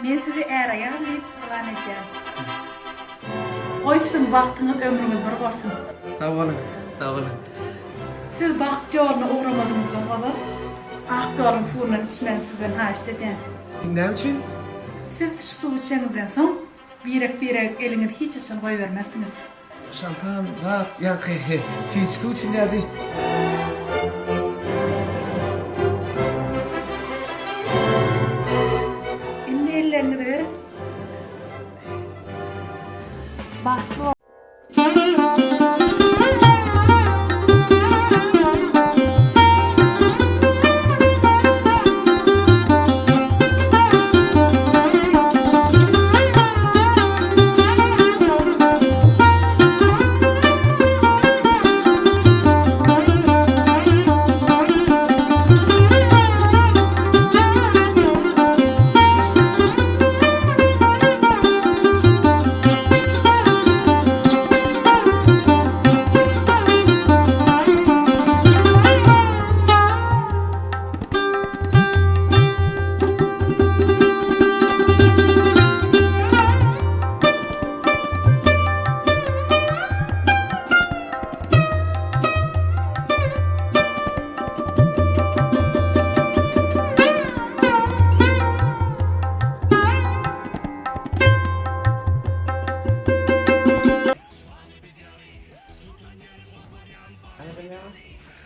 Men sizi ära ýalyp plan edýär. Goýsun wagtyňyz ömrüňiz bir bolsun. Sağ olun, sağ olun. Siz baht ýoluna uğramadyňyz bolap, ak ýoluň suwundan içmeli sizden haýyş edýän. Ne için? Siz şu suw içeňizden soň birek eliňiz hiç açan goýbermersiňiz. Şampan, rahat, yankı, fiç tu için geldi. Indi ellerini ver. Bahtlı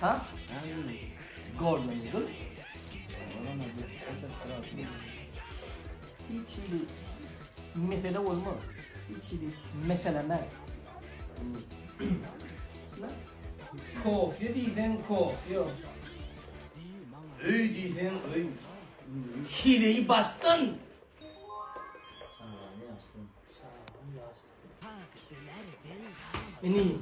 Ha? Gordon dur. Hiç şey değil. Mesele olma. Hiç şey değil. Mesele ne? Kofya diysen kofya. Öy diysen öy. Hileyi bastın. Beni.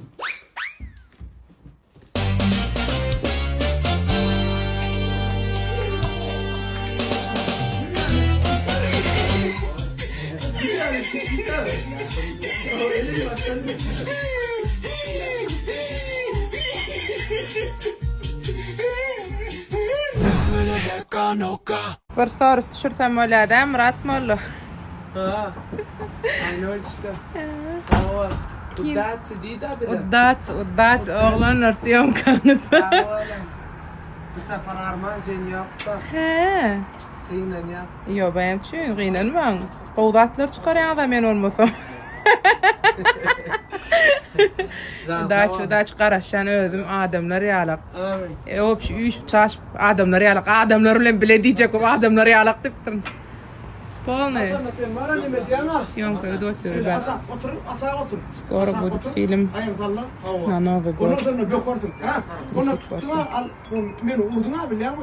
Bir stories düşürsem öyle Murat Mollu. Ha. Aynı öyle işte. Tamam. Udat sedida bile. Uddat oğlan versiyon kanıt. Tamam. Bizde para arman diyen yaptı. He. Kıyınan ya. Yo benim için gıynanmam. Qowdatlar çıkaryan da men olmasam. Daç qaraşan özüm adamlar ýalak. Amin. Hop şu üç çaş adamlar ýalak. Adamlar bilen bile diýjek o adamlar ýalak diýipdim. Polny. Mara ne mediyana? Syomka ödüyor ben. Otur, aşağı otur. Skoro будет фильм на Новый Ondan год. sonra gökorsun. Ha? Onu tutma al. Beni urduna bile ya.